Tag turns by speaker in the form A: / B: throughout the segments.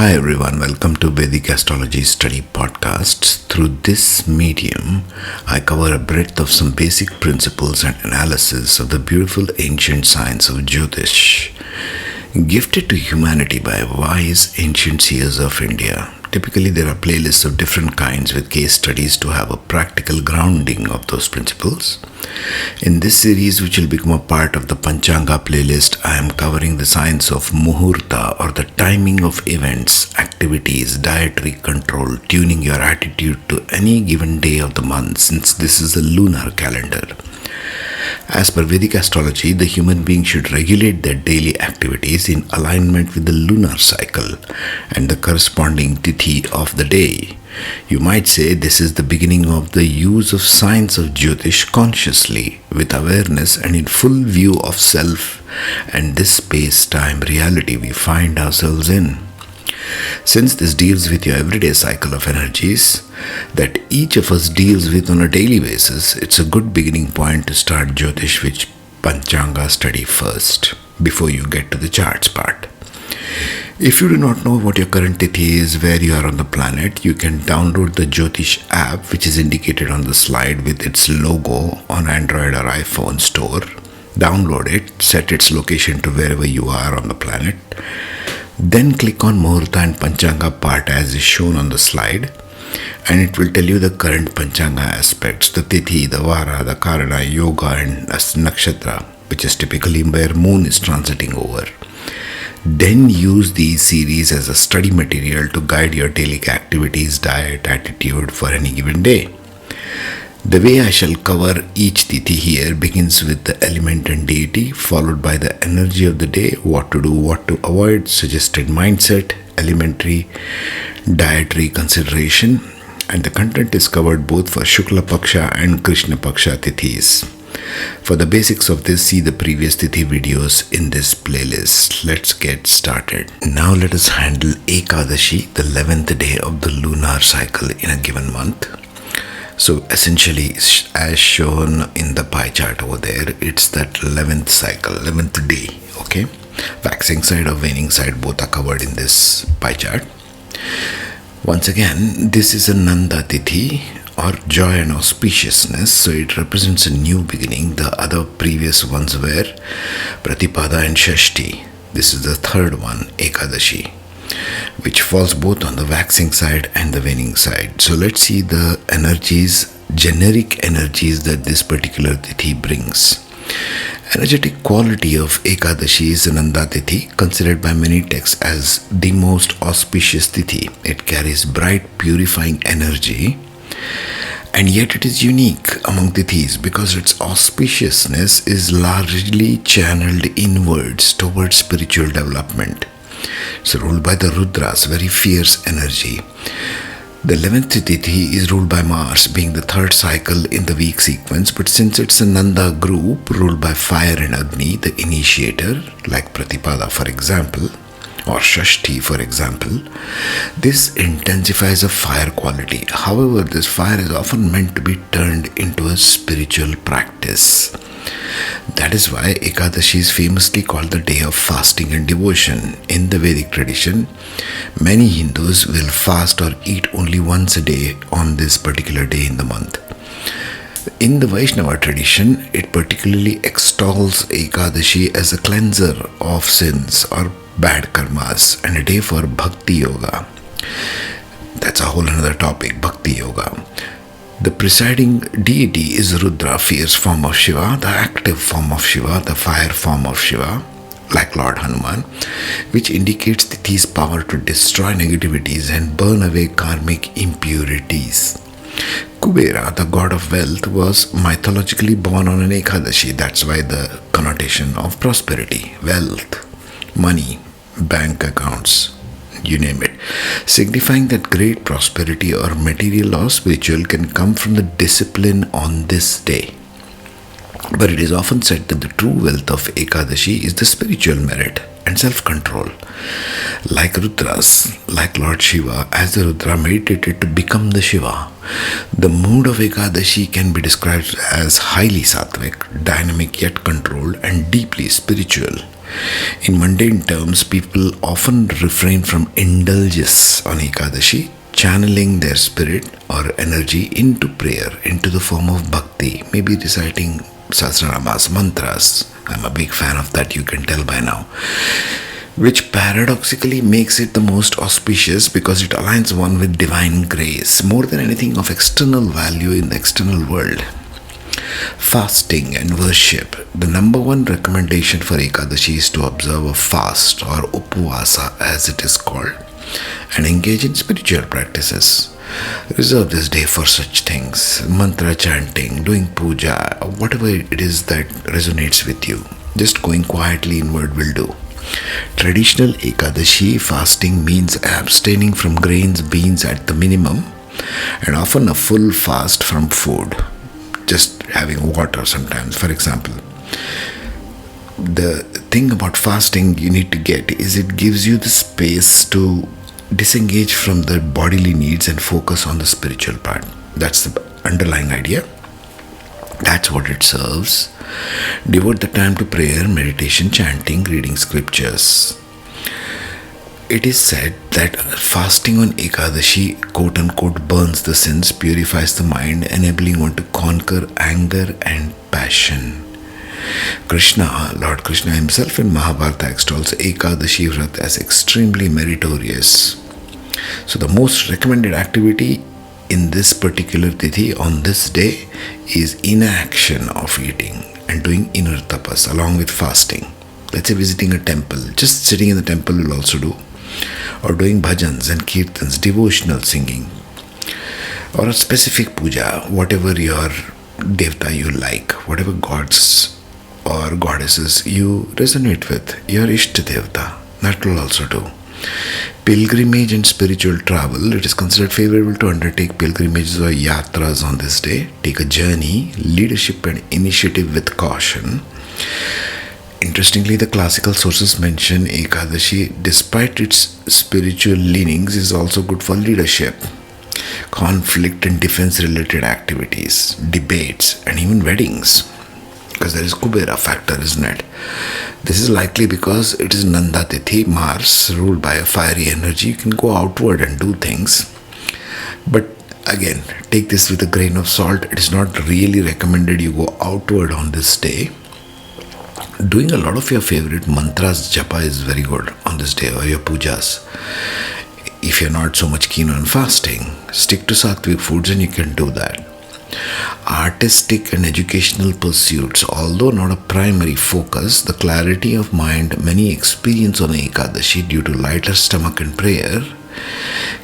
A: Hi everyone, welcome to Vedic Astrology Study Podcast. Through this medium, I cover a breadth of some basic principles and analysis of the beautiful ancient science of Jyotish, gifted to humanity by wise ancient seers of India. Typically, there are playlists of different kinds with case studies to have a practical grounding of those principles. In this series, which will become a part of the Panchanga playlist, I am covering the science of Muhurta, or the timing of events, activities, dietary control, tuning your attitude to any given day of the month, since this is a lunar calendar. As per Vedic astrology, the human being should regulate their daily activities in alignment with the lunar cycle and the corresponding tithi of the day. You might say this is the beginning of the use of science of Jyotish consciously, with awareness and in full view of self and this space-time reality we find ourselves in. Since this deals with your everyday cycle of energies that each of us deals with on a daily basis, it's a good beginning point to start Jyotish with Panchanga study first, before you get to the charts part. If you do not know what your current tithi is, where you are on the planet, you can download the Jyotish app, which is indicated on the slide with its logo on Android or iPhone store. Download it, set its location to wherever you are on the planet. Then click on Muhurta and Panchanga part as is shown on the slide, and it will tell you the current Panchanga aspects, the Tithi, the Vara, the Karana, Yoga and Nakshatra, which is typically where moon is transiting over. Then use these series as a study material to guide your daily activities, diet, attitude for any given day. The way I shall cover each tithi here begins with the element and deity, followed by the energy of the day, what to do, what to avoid, suggested mindset, elementary, dietary consideration, and the content is covered both for Shukla Paksha and Krishna Paksha tithis. For the basics of this, see the previous tithi videos in this playlist. Let's get started. Now let us handle Ekadashi, the 11th day of the lunar cycle in a given month. So essentially, as shown in the pie chart over there, it's that 11th cycle, 11th day, okay? Waxing side or waning side, both are covered in this pie chart. Once again, this is a Nanda Tithi, or joy and auspiciousness, so it represents a new beginning. The other previous ones were Pratipada and Shashti. This is the third one, Ekadashi, which falls both on the waxing side and the waning side. So let's see the energies, generic energies that this particular tithi brings. Energetic quality of Ekadashi is Nanda Tithi, considered by many texts as the most auspicious tithi. It carries bright, purifying energy, and yet it is unique among tithis because its auspiciousness is largely channeled inwards towards spiritual development. It's ruled by the Rudras, very fierce energy. The 11th Tithi is ruled by Mars, being the third cycle in the week sequence, but since it's a Nanda group ruled by fire and Agni, the initiator, like Pratipada for example, or Shashti for example, this intensifies a fire quality. However, this fire is often meant to be turned into a spiritual practice. That is why Ekadashi is famously called the day of fasting and devotion. In the Vedic tradition, many Hindus will fast or eat only once a day on this particular day in the month. In the Vaishnava tradition, it particularly extols Ekadashi as a cleanser of sins or bad karmas and a day for Bhakti Yoga. That's a whole another topic, Bhakti Yoga. The presiding deity is Rudra, fierce form of Shiva, the active form of Shiva, the fire form of Shiva, like Lord Hanuman, which indicates Tithi's power to destroy negativities and burn away karmic impurities. Kubera, the god of wealth, was mythologically born on an Ekadashi. That's why the connotation of prosperity, wealth, money, bank accounts, you name it, signifying that great prosperity or material or spiritual can come from the discipline on this day. But it is often said that the true wealth of Ekadashi is the spiritual merit and self-control. Like Rudras, like Lord Shiva, as the Rudra meditated to become the Shiva, the mood of Ekadashi can be described as highly sattvic, dynamic yet controlled, and deeply spiritual. In mundane terms, people often refrain from indulges on Ekadashi, channeling their spirit or energy into prayer, into the form of bhakti, maybe reciting Sahasranamas, mantras. I'm a big fan of that, you can tell by now. Which paradoxically makes it the most auspicious because it aligns one with divine grace more than anything of external value in the external world. Fasting and worship. The number one recommendation for Ekadashi is to observe a fast or upvasa as it is called and engage in spiritual practices. Reserve this day for such things, mantra chanting, doing puja, whatever it is that resonates with you. Just going quietly inward will do. Traditional Ekadashi fasting means abstaining from grains, beans at the minimum, and often a full fast from food. Just having water sometimes, for example. The thing about fasting you need to get is it gives you the space to disengage from the bodily needs and focus on the spiritual part. That's the underlying idea. That's what it serves. Devote the time to prayer, meditation, chanting, reading scriptures. It is said that fasting on Ekadashi, quote unquote, burns the sins, purifies the mind, enabling one to conquer anger and passion. Lord Krishna himself in Mahabharata extols Ekadashi Vrat as extremely meritorious. So the most recommended activity in this particular Tithi on this day is inaction of eating and doing inner tapas along with fasting. Let's say visiting a temple, just sitting in the temple will also do, or doing bhajans and kirtans, devotional singing, or a specific puja, whatever your devta you like, whatever gods or goddesses you resonate with, your ishta devta, that will also do. Pilgrimage and spiritual travel. It is considered favorable to undertake pilgrimages or yatras on this day. Take a journey, leadership and initiative with caution. Interestingly, the classical sources mention Ekadashi, despite its spiritual leanings, is also good for leadership, conflict and defense related activities, debates and even weddings. Because there is Kubera factor, isn't it? This is likely because it is Nanda Tithi, Mars, ruled by a fiery energy. You can go outward and do things. But again, take this with a grain of salt. It is not really recommended you go outward on this day. Doing a lot of your favorite mantras, Japa is very good on this day, or your pujas. If you're not so much keen on fasting, stick to sattvic foods and you can do that. Artistic and educational pursuits, although not a primary focus, the clarity of mind many experience on Ekadashi due to lighter stomach and prayer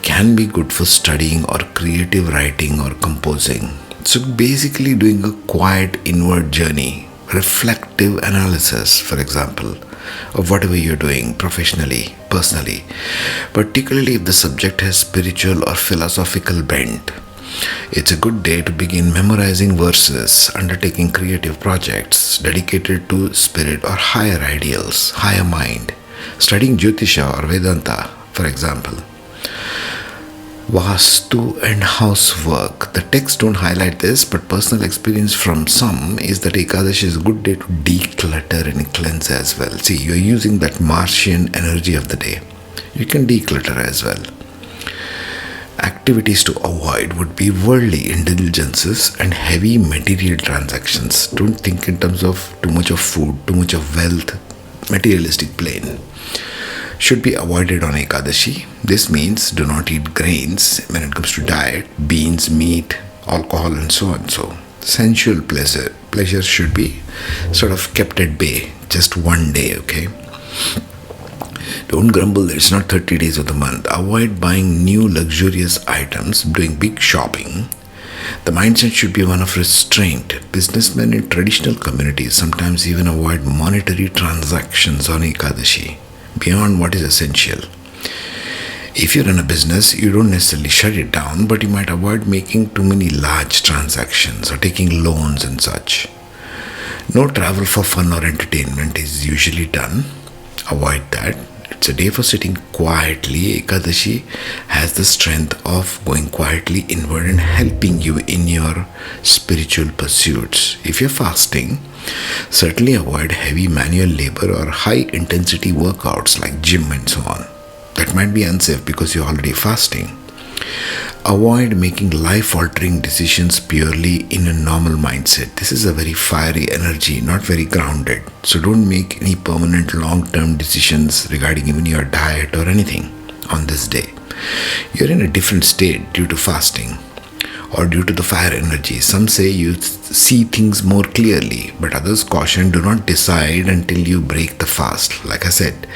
A: can be good for studying or creative writing or composing. So basically doing a quiet inward journey, reflective analysis, for example, of whatever you're doing professionally, personally, particularly if the subject has spiritual or philosophical bent. It's a good day to begin memorizing verses, undertaking creative projects dedicated to spirit or higher ideals, higher mind, studying Jyotisha or Vedanta, for example. Vastu and housework. The texts don't highlight this, but personal experience from some is that Ekadashi is a good day to declutter and cleanse as well. See, you're using that Martian energy of the day. You can declutter as well. Activities to avoid would be worldly indulgences and heavy material transactions. Don't think in terms of too much of food, too much of wealth, materialistic plane. Should be avoided on Ekadashi. This means do not eat grains when it comes to diet, beans, meat, alcohol and so on. So sensual pleasure should be sort of kept at bay, just one day, okay? Don't grumble that it's not 30 days of the month. Avoid buying new luxurious items, doing big shopping. The mindset should be one of restraint. Businessmen in traditional communities sometimes even avoid monetary transactions on Ekadashi beyond what is essential. If you run a business, you don't necessarily shut it down, but you might avoid making too many large transactions or taking loans and such. No travel for fun or entertainment is usually done. Avoid that. It's a day for sitting quietly. Ekadashi has the strength of going quietly inward and helping you in your spiritual pursuits. If you're fasting, certainly avoid heavy manual labor or high intensity workouts like gym and so on. That might be unsafe because you're already fasting. Avoid making life-altering decisions purely in a normal mindset. This is a very fiery energy, not very grounded. So don't make any permanent long-term decisions regarding even your diet or anything on this day. You're in a different state due to fasting or due to the fire energy. Some say you see things more clearly, but others caution, do not decide until you break the fast. Like I said,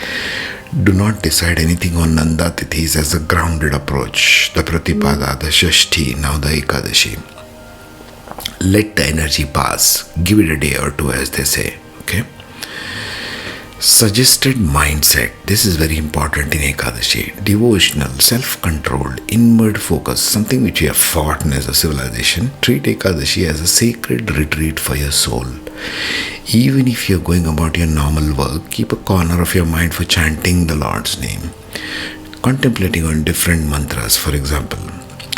A: do not decide anything on Nanda Tithis as a grounded approach. The Pratipada, the Shashti, now the Ekadashi. Let the energy pass. Give it a day or two, as they say. Okay? Suggested mindset. This is very important in Ekadashi. Devotional, self-controlled, inward focus, something which we have forgotten as a civilization. Treat Ekadashi as a sacred retreat for your soul. Even if you're going about your normal work, keep a corner of your mind for chanting the Lord's name, contemplating on different mantras, for example.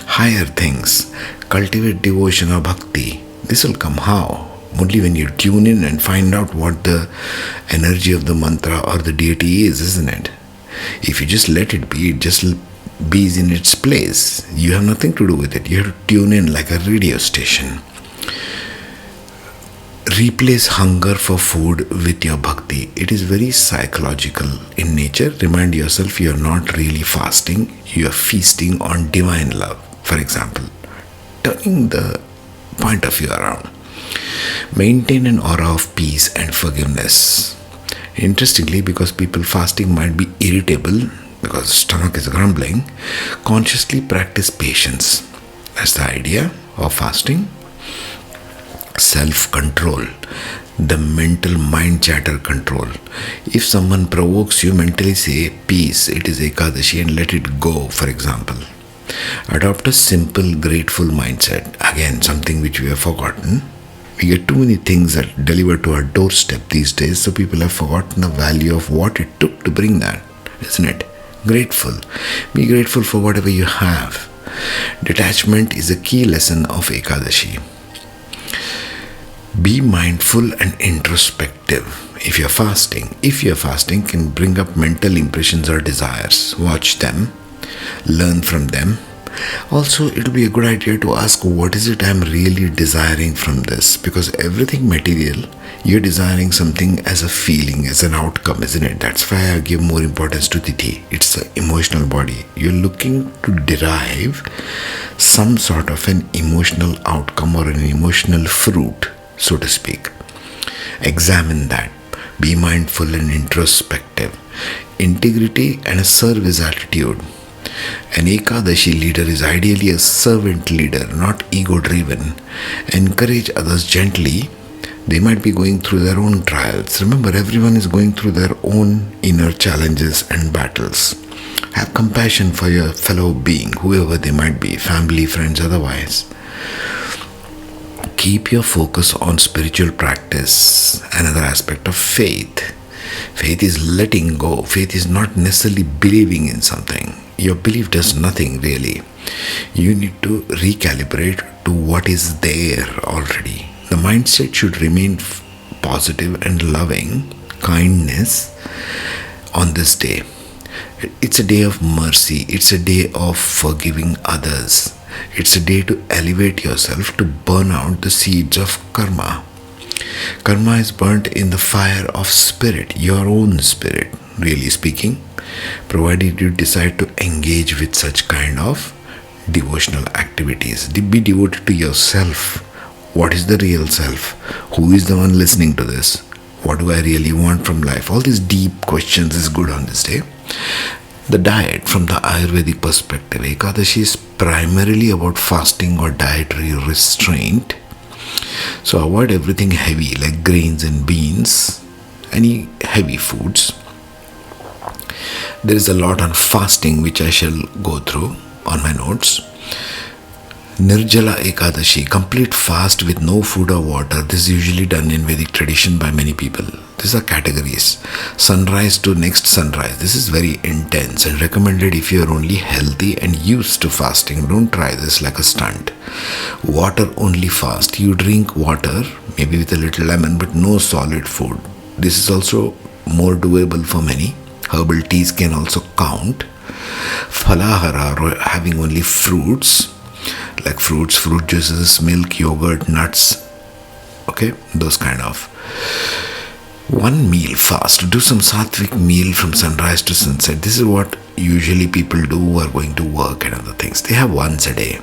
A: Higher things, cultivate devotion or bhakti. This will come how? Only when you tune in and find out what the energy of the mantra or the deity is, isn't it? If you just let it be, it just be in its place. You have nothing to do with it. You have to tune in like a radio station. Replace hunger for food with your bhakti. It is very psychological in nature. Remind yourself you are not really fasting. You are feasting on divine love. For example, turning the point of view around. Maintain an aura of peace and forgiveness. Interestingly, because people fasting might be irritable because stomach is grumbling, consciously practice patience. That's the idea of fasting. Self-control, the mental mind chatter control. If someone provokes you, mentally say, peace, it is Ekadashi, and let it go, for example. Adopt a simple, grateful mindset. Again, something which we have forgotten. We get too many things that deliver to our doorstep these days, so people have forgotten the value of what it took to bring that, isn't it? Grateful. Be grateful for whatever you have. Detachment is a key lesson of Ekadashi. Be mindful and introspective. If you're fasting can bring up mental impressions or desires. Watch them, learn from them. Also, it will be a good idea to ask, what is it I'm really desiring from this? Because everything material, you're desiring something as a feeling, as an outcome, isn't it? That's why I give more importance to Tithi. It's the emotional body. You're looking to derive some sort of an emotional outcome or an emotional fruit, so to speak. Examine that. Be mindful and introspective. Integrity and a service attitude. An Ekadashi leader is ideally a servant leader, not ego-driven. Encourage others gently. They might be going through their own trials. Remember, everyone is going through their own inner challenges and battles. Have compassion for your fellow being, whoever they might be, family, friends, otherwise. Keep your focus on spiritual practice. Another aspect of faith. Faith is letting go. Faith is not necessarily believing in something. Your belief does nothing really. You need to recalibrate to what is there already. The mindset should remain positive and loving, kindness on this day. It's a day of mercy. It's a day of forgiving others. It's a day to elevate yourself, to burn out the seeds of karma. Karma is burnt in the fire of spirit, your own spirit, really speaking, provided you decide to engage with such kind of devotional activities. Be devoted to yourself. What is the real self? Who is the one listening to this? What do I really want from life? All these deep questions is good on this day. The diet from the Ayurvedic perspective. Ekadashi is primarily about fasting or dietary restraint. So avoid everything heavy like grains and beans, any heavy foods. There is a lot on fasting which I shall go through on my notes. Nirjala Ekadashi, complete fast with no food or water. This is usually done in Vedic tradition by many people. These are categories. Sunrise to next sunrise. This is very intense and recommended if you are only healthy and used to fasting. Don't try this like a stunt. Water only fast. You drink water, maybe with a little lemon, but no solid food. This is also more doable for many. Herbal teas can also count. Falahara, or having only fruits, like fruit juices, milk, yogurt, nuts. Okay, those kind of. One meal fast. Do some sattvic meal from sunrise to sunset. This is what usually people do who are going to work and other things. They have once a day.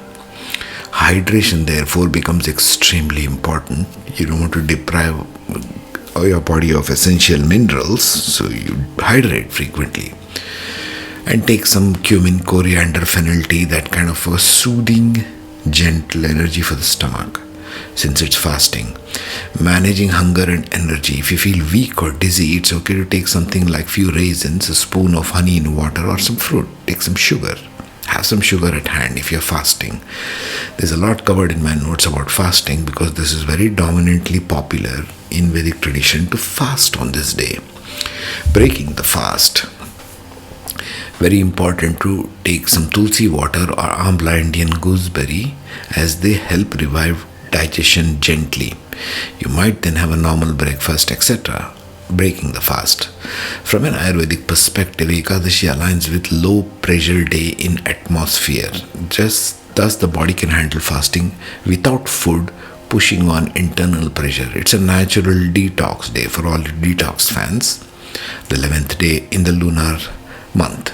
A: Hydration therefore becomes extremely important. You don't want to deprive your body of essential minerals, so you hydrate frequently. And take some cumin, coriander, fennel tea, that kind of a soothing, gentle energy for the stomach, since it's fasting. Managing hunger and energy. If you feel weak or dizzy, it's okay to take something like few raisins, a spoon of honey in water, or some fruit. Take some sugar. Have some sugar at hand if you're fasting. There's a lot covered in my notes about fasting because this is very dominantly popular in Vedic tradition to fast on this day. Breaking the fast. Very important to take some tulsi water or amla Indian gooseberry, as they help revive digestion gently. You might then have a normal breakfast, etc. Breaking the fast. From an Ayurvedic perspective, Ekadashi aligns with low pressure day in atmosphere. Just thus the body can handle fasting without food pushing on internal pressure. It's a natural detox day for all the detox fans. The 11th day in the lunar month.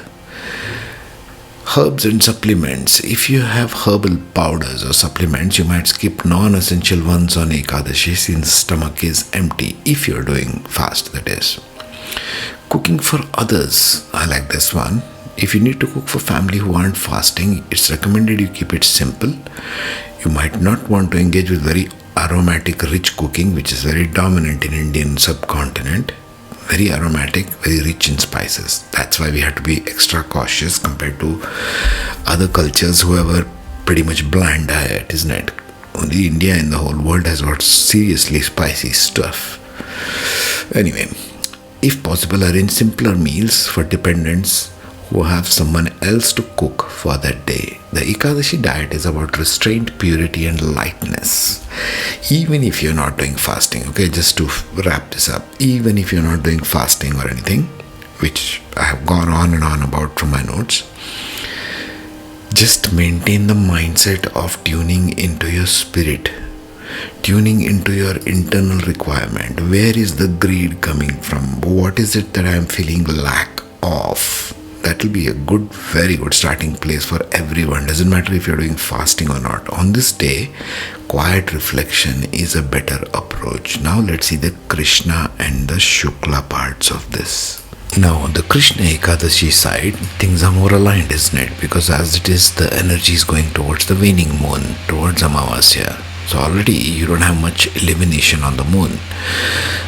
A: Herbs and supplements. If you have herbal powders or supplements, you might skip non-essential ones on Ekadashi since stomach is empty, if you're doing fast, that is. Cooking for others. I like this one. If you need to cook for family who aren't fasting, it's recommended you keep it simple. You might not want to engage with very aromatic, rich cooking, which is very dominant in Indian subcontinent. Very aromatic, very rich in spices. That's why we have to be extra cautious compared to other cultures who have a pretty much bland diet, isn't it? Only India in the whole world has got seriously spicy stuff. Anyway, if possible, arrange simpler meals for dependents who have someone else to cook for that day. The Ekadashi diet is about restraint, purity and lightness. Even if you're not doing fasting, okay, just to wrap this up, even if you're not doing fasting or anything, which I have gone on and on about from my notes, just maintain the mindset of tuning into your spirit, tuning into your internal requirement. Where is the greed coming from? What is it that I am feeling lack of? That will be a good, very good starting place for everyone. Doesn't matter if you're doing fasting or not. On this day, quiet reflection is a better approach. Now let's see the Krishna and the Shukla parts of this. Now on the Krishna Ekadashi side, things are more aligned, isn't it? Because as it is, the energy is going towards the waning moon, towards Amavasya. So already you don't have much illumination on the moon.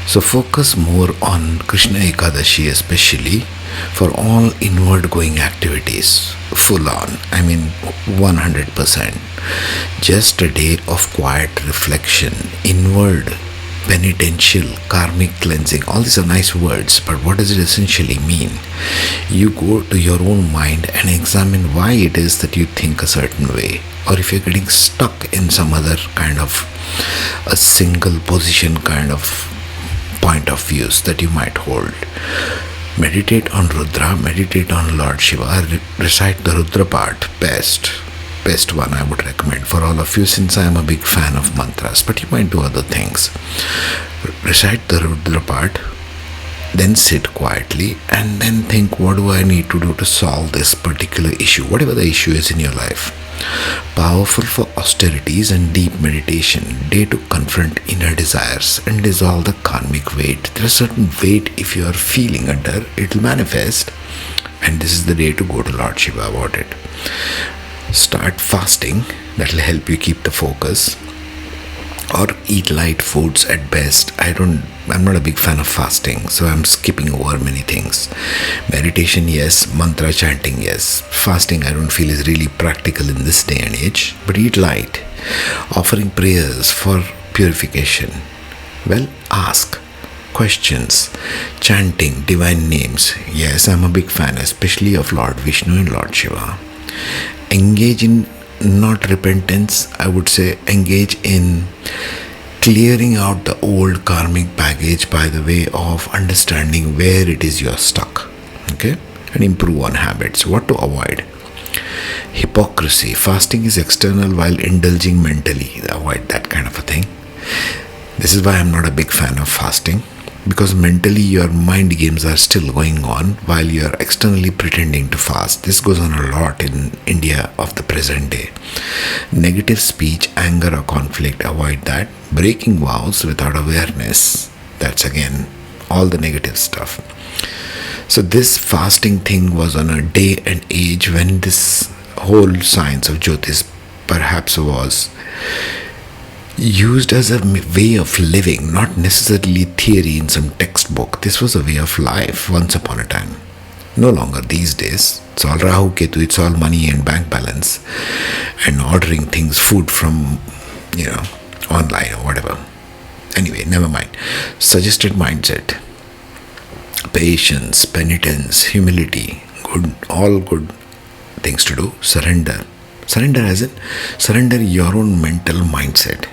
A: So focus more on Krishna Ekadashi, especially for all inward going activities. Full on. 100%. Just a day of quiet reflection, inward, penitential, karmic cleansing. All these are nice words, but what does it essentially mean? You go to your own mind and examine why it is that you think a certain way, or if you're getting stuck in some other kind of a single position kind of point of views that you might hold. Meditate on Rudra, meditate on Lord Shiva, recite the Rudra part, best one I would recommend for all of you, since I am a big fan of mantras, but you might do other things. Recite the Rudra part, then sit quietly and then think, what do I need to do to solve this particular issue, whatever the issue is in your life. Powerful for austerities and deep meditation, day to confront inner desires and dissolve the karmic weight. There is a certain weight if you are feeling under, it will manifest, and this is the day to go to Lord Shiva about it. Start fasting, that will help you keep the focus, or eat light foods at best. I'm not a big fan of fasting, so I'm skipping over many things. Meditation, yes. Mantra chanting, yes. Fasting, I don't feel is really practical in this day and age, but eat light. Offering prayers for purification. Well, ask questions, chanting divine names. Yes, I'm a big fan, especially of Lord Vishnu and Lord Shiva. Engage in not repentance, I would say engage in clearing out the old karmic baggage by the way of understanding where it is you're stuck. Okay? And improve on habits. What to avoid? Hypocrisy. Fasting is external while indulging mentally. Avoid that kind of a thing. This is why I'm not a big fan of fasting, because mentally your mind games are still going on while you're externally pretending to fast. This goes on a lot in India of the present day. Negative speech, anger or conflict, avoid that. Breaking vows without awareness, that's again all the negative stuff. So this fasting thing was on a day and age when this whole science of Jyotish perhaps was used as a way of living, not necessarily theory in some textbook. This was a way of life once upon a time. No longer these days. It's all Rahu Ketu, it's all money and bank balance and ordering things, food from, online or whatever. Anyway, never mind. Suggested mindset. Patience, penitence, humility, all good things to do. Surrender. Surrender as in surrender your own mental mindset.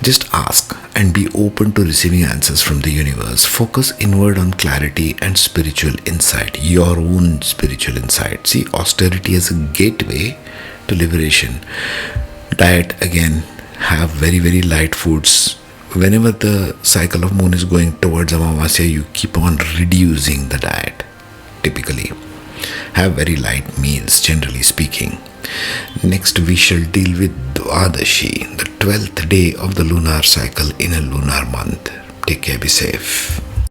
A: Just ask and be open to receiving answers from the universe. Focus inward on clarity and spiritual insight, your own spiritual insight. See, austerity as a gateway to liberation. Diet, again, have very, very light foods. Whenever the cycle of moon is going towards Amavasya, you keep on reducing the diet, typically. Have very light meals, generally speaking. Next, we shall deal with Dwadashi, the 12th day of the lunar cycle in a lunar month. Take care, be safe.